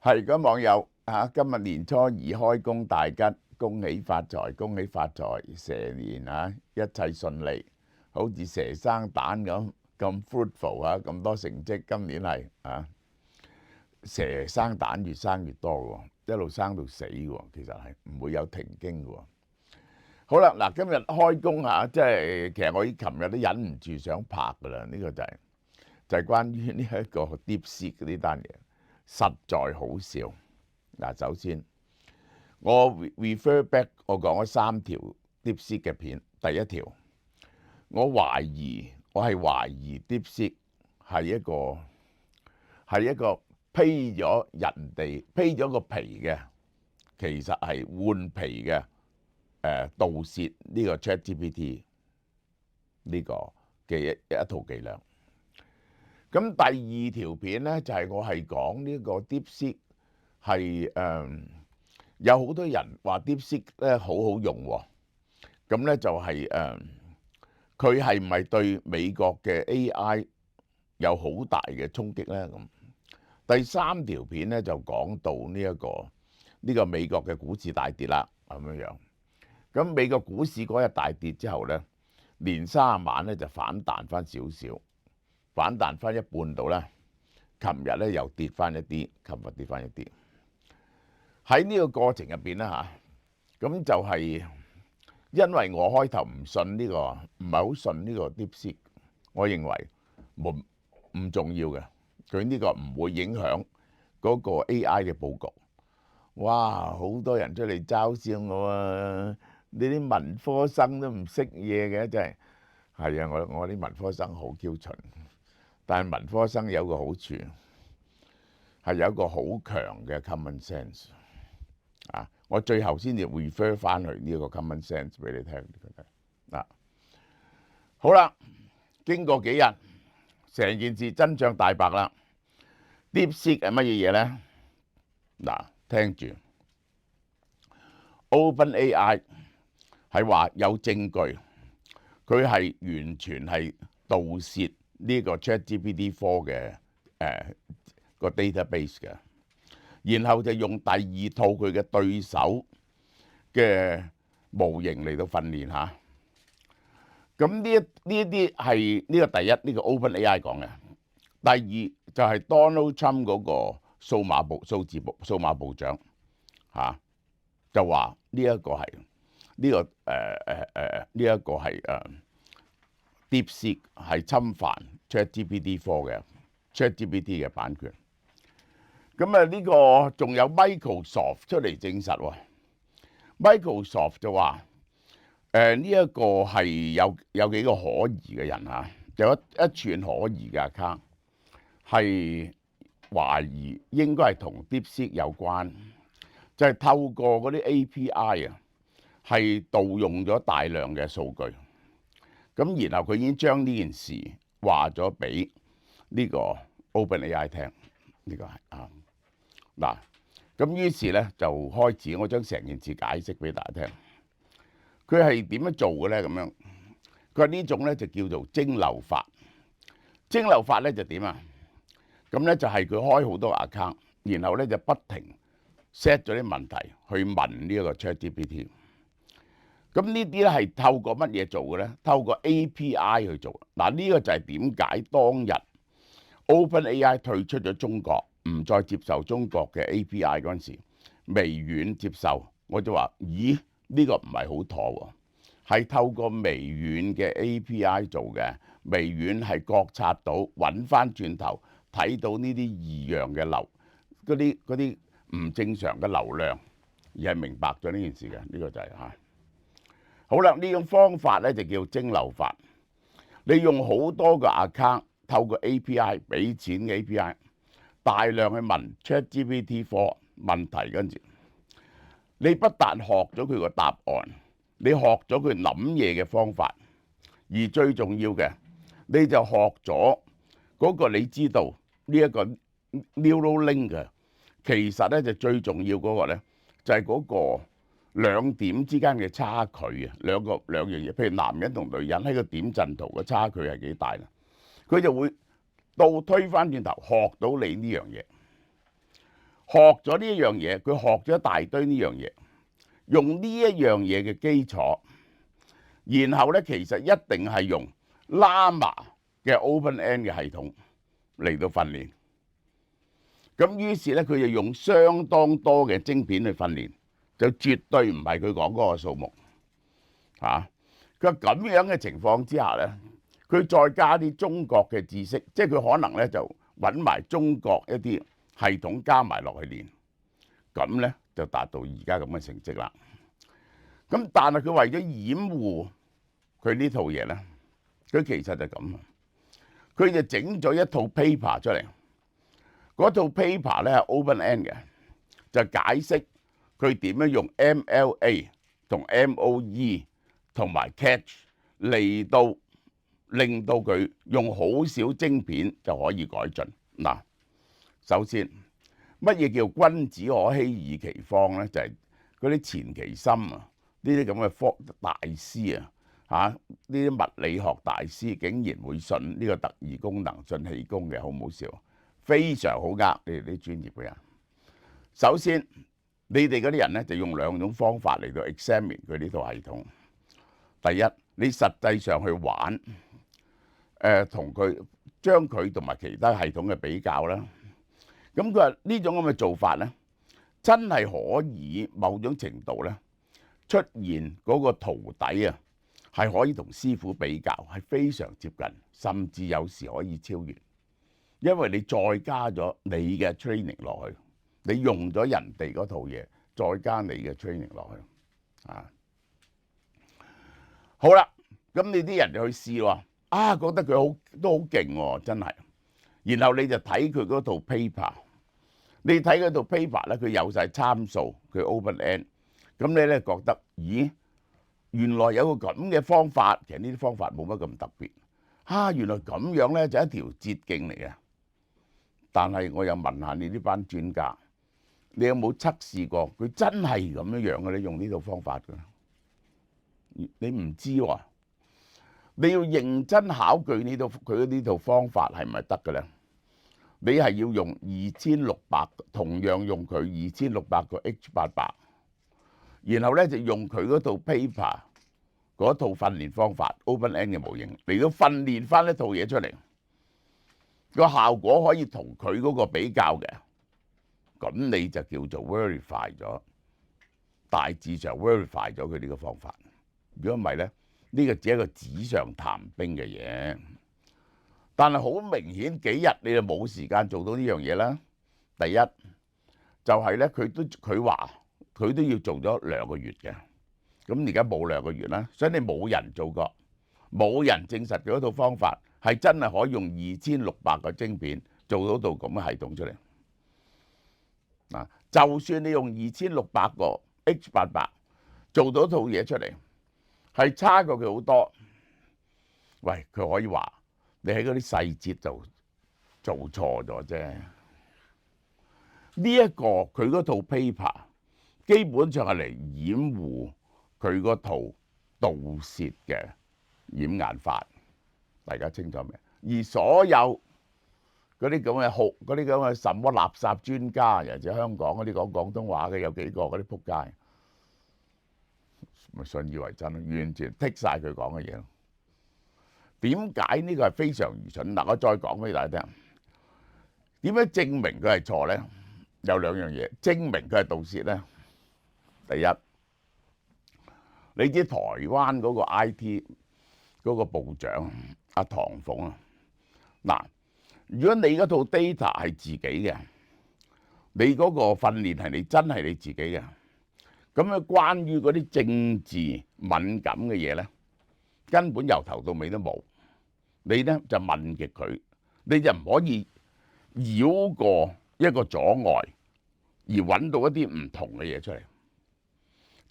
係咁網友嚇，今日年初二開工大吉，恭喜發財，恭喜發財，蛇年嚇一切順利，好似蛇生蛋咁 fruitful 嚇，咁多成績。今年係蛇生蛋越生越多喎，一路生到死喎，其實係唔會有停經嘅喎。好啦，嗱，今日開工嚇，即係其實我琴日都忍唔住想拍㗎啦，呢個就係關於呢一個 DeepSeek 呢單嘢。實在好笑。嗱，首先我 refer back， 我講咗3條 DeepSeek 嘅片。第一條，我係懷疑 DeepSeek 係一個披咗個皮嘅，其實係換皮嘅盜竊呢個 ChatGPT 呢個嘅一套伎倆。咁第二條片咧就係我係講呢個 DeepSeek 係有好多人話 DeepSeek 咧好好用喎。咁咧就係佢係唔係對美國嘅 AI 有好大嘅衝擊咧？咁第三條片咧就講到呢個美國嘅股市大跌啦，咁樣。咁美國股市嗰日大跌之後咧，連30晚咧就反彈翻少少。反彈翻一半度咧，琴日咧又跌翻一啲，琴日跌翻一啲。喺呢個過程入邊咧嚇，咁就係因為我開頭唔信呢個，唔係好信呢個 DeepSeek，我認為唔重要嘅，佢呢個唔會影響嗰個 AI 嘅佈局。哇！好多人出嚟嘲笑我啊！你啲文科生都唔識嘢嘅，真係啊！我啲文科生好 Q 蠢。但係文科生有個好處，係有一個好強嘅 common sense 啊！我最後先至 refer 翻去呢個 common sense 俾你聽。好啦，經過幾日，成件事真相大白啦。DeepSeek 係乜嘢嘢咧？嗱，聽住 OpenAI 係話有證據，佢係完全係盜竊呢個 ChatGPT-4 嘅個 database 嘅，然後就用第二套佢嘅對手嘅模型嚟到訓練嚇。咁呢一啲係呢個第一，呢個 OpenAI 講嘅。第二就係 Donald Trump 嗰個數碼部長嚇，就話呢一個係DeepSeek 係侵犯 ChatGPT-4 嘅版權。咁呢個仲有 Microsoft 出嚟證實喎。Microsoft 就話呢一個係有幾個可疑嘅人嚇，有一串可疑嘅 account 係懷疑應該係同 DeepSeek 有關，就係透過嗰啲 API 啊，係盜用咗大量嘅數據。咁然後佢已經將呢件事話咗俾呢個 OpenAI 聽，呢個係嗱。咁於是咧就開始，我將成件事解釋俾大家聽。佢係點樣做嘅咧？咁樣佢話呢種咧就叫做蒸餾法。蒸餾法咧就點啊？咁咧就係佢開好多 account， 然後咧就不停 set 咗啲問題去問呢一個 ChatGPT。咁呢啲咧係透過乜嘢做嘅咧？透過 API 去做。嗱，呢個就係點解當日 OpenAI 退出咗中國，唔再接受中國嘅 API 嗰陣時，微軟接受，我就話：咦，呢個唔係好妥喎，係透過微軟嘅 API 做嘅。微軟係覺察到，揾翻轉頭睇到呢啲異樣嘅嗰啲唔正常嘅流量，而係明白咗呢件事嘅。呢個就係嚇。好啦，呢種方法咧就叫蒸餾法。你用好多個 account， 透過 API 俾錢嘅 API， 大量去問 ChatGPT-4 問題嗰陣時，你不但學咗佢個答案，你學咗佢諗嘢嘅方法，而最重要嘅，你就學咗嗰個你知道呢一個 Neuralink 嘅，其實咧就最重要嗰個咧就係嗰個兩點之間嘅差距啊，兩樣嘢，譬如男人同女人喺個點陣圖嘅差距係幾大啦，佢就會倒推翻轉頭學到你呢樣嘢。學咗呢一樣嘢，佢學咗一大堆呢樣嘢，用呢一樣嘢嘅基礎，然後咧其實一定係用 Llama 嘅 open-end 嘅系統嚟到訓練。咁於是咧，佢就用相當多嘅晶片去訓練，就絕對唔係佢講嗰個數目嚇。佢話咁樣嘅情況之下咧，佢再加啲中國嘅知識，即係佢可能咧就揾埋中國一啲系統加埋落去練，咁咧就達到而家咁嘅成績啦。咁但係佢為咗掩護佢呢套嘢咧，佢其實就咁，佢就整咗一套 paper 出嚟。嗰套 paper 咧係 open-end 嘅，就解釋佢點樣用 MLA 同 MOE 同埋 Catch 嚟到令到佢用好少晶片就可以改進。嗱，首先乜嘢叫君子可欺而其方咧？就係嗰啲錢其琛啊，呢啲咁嘅科大師啊，嚇呢啲物理學大師竟然會信呢個特異功能、信氣功嘅，好唔好笑？非常好呃你哋啲專業嘅人。首先，你哋嗰啲人咧就用兩種方法嚟到 examine 佢呢套系統。第一，你實際上去玩，同佢將佢同埋其他系統嘅比較啦。咁佢話呢種咁嘅做法咧，真係可以某種程度咧出現嗰個徒弟啊，係可以同師傅比較，係非常接近，甚至有時可以超越。因為你再加咗你嘅 training 落去，你用咗人哋嗰套嘢，再加你嘅 training 落去，啊，好啦，咁你啲人就去試喎，啊，覺得佢都好勁喎，真係。然後你就睇佢嗰套 paper， 你睇嗰套 paper 咧，佢有晒參數，佢 open-end， 咁你咧覺得，咦，原來有個咁嘅方法，其實呢啲方法冇乜咁特別，原來咁樣咧就一條捷徑嚟嘅。但係我又問下你呢班專家，你有冇測試過佢真係咁樣樣嘅咧？用呢套方法嘅，你唔知喎。你要認真考據佢呢套方法係咪得嘅咧？你係要用2600，同樣用佢2600個 H88，然後咧就用佢嗰套 paper 嗰套訓練方法 open-end 嘅模型嚟到訓練翻一套嘢出嚟。個效果可以同佢嗰個比較嘅，咁你就叫做 verify 咗，大致上 verify 咗佢呢個方法。如果唔係咧，呢個只係一個紙上談兵嘅嘢。但係好明顯，幾日你就冇時間做到呢樣嘢啦。第一就係咧，佢話佢都要做咗2個月嘅，咁而家冇2個月啦，所以你冇人做過，冇人證實佢嗰套方法係真係可以用2600個晶片做到套咁嘅系統出嚟。就算你用2600個 H88做到套嘢出嚟，係差過佢好多。喂，佢可以話你喺嗰啲細節度做錯咗啫。呢一個佢嗰套 paper 基本上係嚟掩護佢嗰套盜竊嘅掩眼法。大家清楚未？而所有嗰啲咁嘅什麼垃圾專家，尤其是香港嗰啲講廣東話嘅有幾個嗰啲仆街，咪信以為真，完全剔晒佢講嘅嘢。點解呢個係非常愚蠢？嗱，我再講俾大家聽，點樣證明佢係錯咧？有2樣嘢證明佢係盜竊咧。第一，你知台灣嗰個 IT 嗰個部長阿唐鳳啊，嗱，如果你嗰套 data 係自己嘅，你嗰個訓練係你真係你自己嘅，咁樣關於嗰啲政治敏感嘅嘢咧，根本由頭到尾都冇。你咧就問極佢，你就唔可以繞過一個阻礙而揾到一啲唔同嘅嘢出嚟。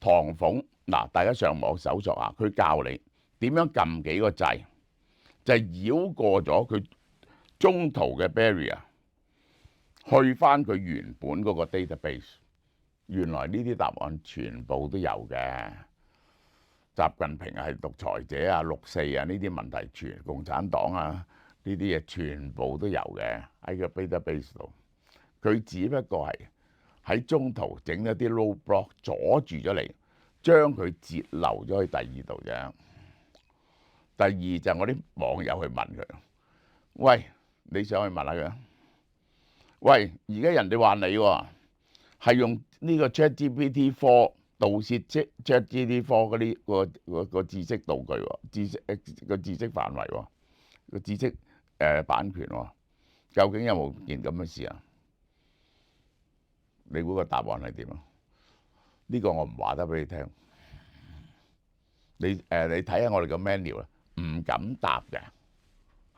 唐鳳嗱，大家上網搜索下，佢教你點樣撳幾個掣，就係繞過咗佢中途嘅 barrier，去翻佢原本嗰個 database。原來呢啲答案全部都有嘅。習近平係獨裁者啊、6·4啊，呢啲問題全共產黨啊，呢啲嘢全部都有嘅喺個 database 度。佢只不過係喺中途整咗啲 roadblock 阻住咗你，將佢截留咗去第二度啫。第二就係我啲網友去問佢：喂，你想去問下佢？喂，而家人哋話你喎，係用呢個 ChatGPT4 盜竊 ChatGPT4 嗰啲個知識道具喎，知識範圍喎，個知識版權喎，究竟有冇件咁嘅事啊？你估個答案係點啊？呢個我唔話得俾你聽。你睇下我哋個 menu 啦，唔敢答嘅，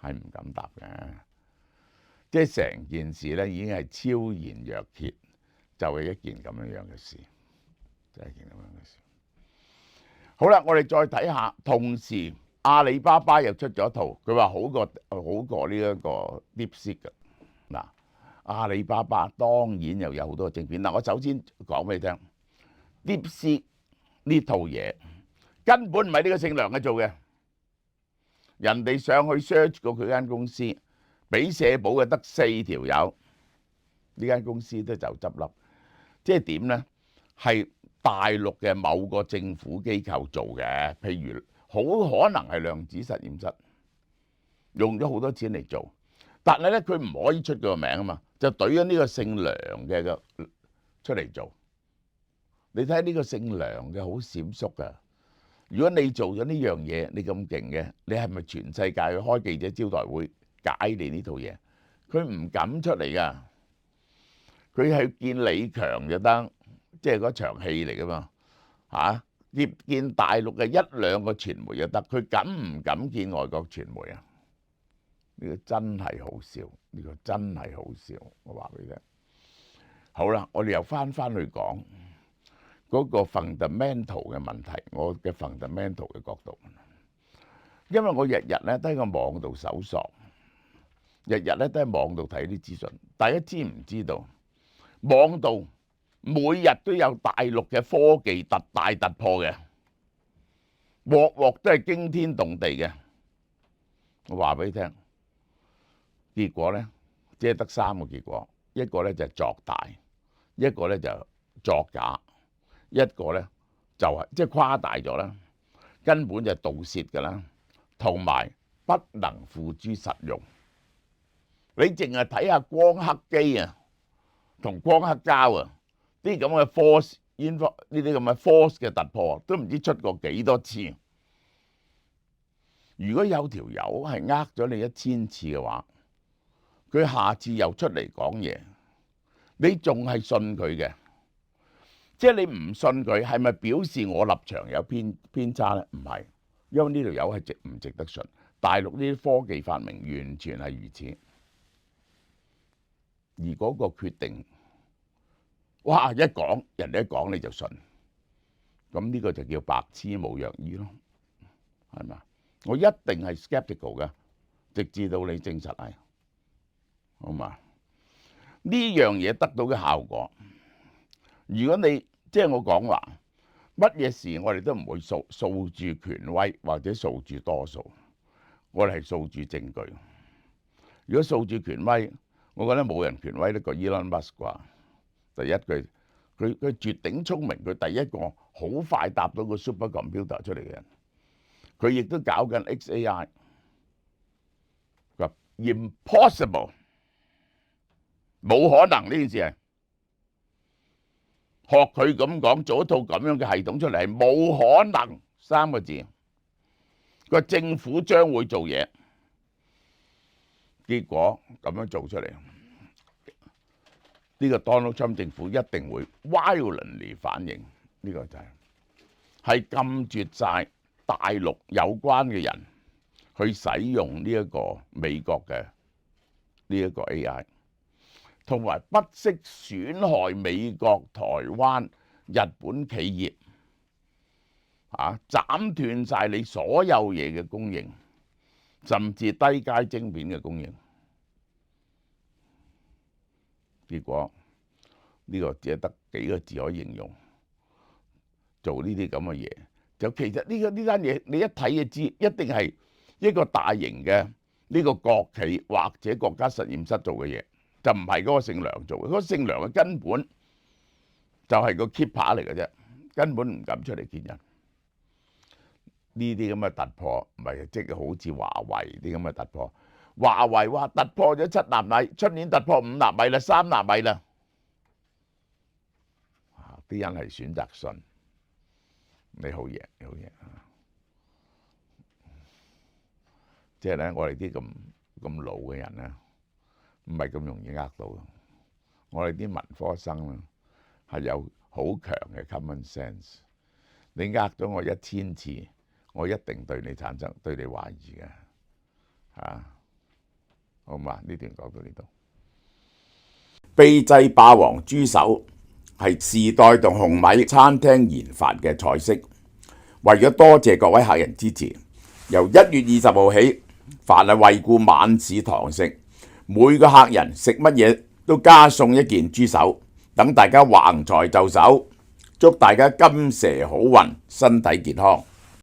係唔敢答嘅。即係成件事咧已經係超然若揭，就係一件咁樣嘅事，就係一件咁樣嘅事。好啦，我哋再睇下，同時阿里巴巴又出咗一套，佢話好過呢一個 DeepSeek 嘅。嗱，阿里巴巴當然又有好多晶片。嗱，我首先講俾你聽，DeepSeek 呢套嘢根本唔係呢個姓梁嘅做嘅，人哋上去 search 過佢間公司，俾社保嘅得4條友，呢間公司都就執笠。即係點咧？係大陸嘅某個政府機構做嘅，譬如好可能係量子實驗室，用咗好多錢嚟做，但係咧佢唔可以出佢個名啊嘛，就懟咗呢個姓梁嘅出嚟做。你睇呢個姓梁嘅好閃縮噶。如果你做咗呢樣嘢，你咁勁嘅，你係咪全世界去開記者招待會解你呢套嘢？佢唔敢出嚟噶，佢係見李強就得，即係嗰場戲嚟噶嘛嚇。見大陸嘅1、2個傳媒就得，佢敢唔敢見外國傳媒啊？呢個真係好笑，呢個真係好笑。我話俾你聽。好啦，我哋又翻去講嗰個 fundamental 嘅問題，我嘅 fundamental 嘅角度，因為我日日咧都喺個網度搜索，日日咧都喺網度睇啲資訊。大家知唔知道網度每日都有大陸嘅科技大突破嘅，鑊鑊都係驚天動地嘅。我話俾你聽，結果咧即係得3個結果，一個咧就係作大，一個咧就作假。一個咧就係即係誇大咗啦，根本就係盜竊㗎啦，同埋不能付諸實用。你淨係睇下光刻機啊，同光刻膠啊，啲咁嘅 force 呢啲咁嘅 force 嘅突破，都唔知出過幾多次。如果有條友係呃咗你1000次嘅話，佢下次又出嚟講嘢，你仲係信佢嘅？即係你唔信佢，係咪表示我立場有偏差咧？唔係，因為呢條友係唔值得信。大陸呢啲科技發明完全係如此，而嗰個決定，哇！人哋一講你就信，咁呢個就叫白痴無藥醫咯，係嘛？我一定係 skeptical 嘅，直至到你證實係，好嘛？呢樣嘢得到嘅效果。如果你即係我講話，乜嘢事我哋都唔會訴諸權威或者訴諸多數，我哋係訴諸證據。如果訴諸權威，我覺得冇人權威得過 Elon Musk 啩。第一句，佢絕頂聰明，佢第一個好快搭到個 super computer 出嚟嘅人。佢亦都搞緊 XAI， 佢話 impossible， 冇可能呢件事係。學佢咁講，做一套咁樣嘅系統出嚟係冇可能，3個字。個政府將會做嘢，結果咁樣做出嚟，呢個 Donald Trump 政府一定會 violently 反應。呢個就係禁絕晒大陸有關嘅人去使用呢一個美國嘅呢一個 AI。同埋不惜損害美國、台灣、日本企業，斬斷晒你所有嘢嘅供應，甚至低階晶片嘅供應。結果呢個只係得幾個字可以形容，做呢啲咁嘅嘢，就其實呢單嘢你一睇就知，一定係一個大型嘅呢個國企或者國家實驗室做嘅嘢。就唔係嗰個姓梁做嘅，嗰個姓梁嘅根本就係個 keeper 嚟嘅啫，根本唔敢出嚟見人。呢啲咁嘅突破，唔係即係好似華為啲咁嘅突破。華為話突破咗7納米，出年突破5納米啦，3納米啦。啲人係選擇信，你好嘢，你好嘢。即係咧，我哋啲咁老嘅人咧，唔係咁容易呃到。我哋啲文科生咧係有好強嘅 common sense。你呃咗我1000次，我一定對你懷疑嘅。好嘛？呢段講到呢度。秘製霸王豬手係時代同紅米餐廳研發嘅菜式。為咗多謝各位客人支持，由1月20號起，凡係惠顧晚市堂食，每個客人食乜嘢都加送1件豬手，等大家橫財就手，祝大家金蛇好運，身體健康。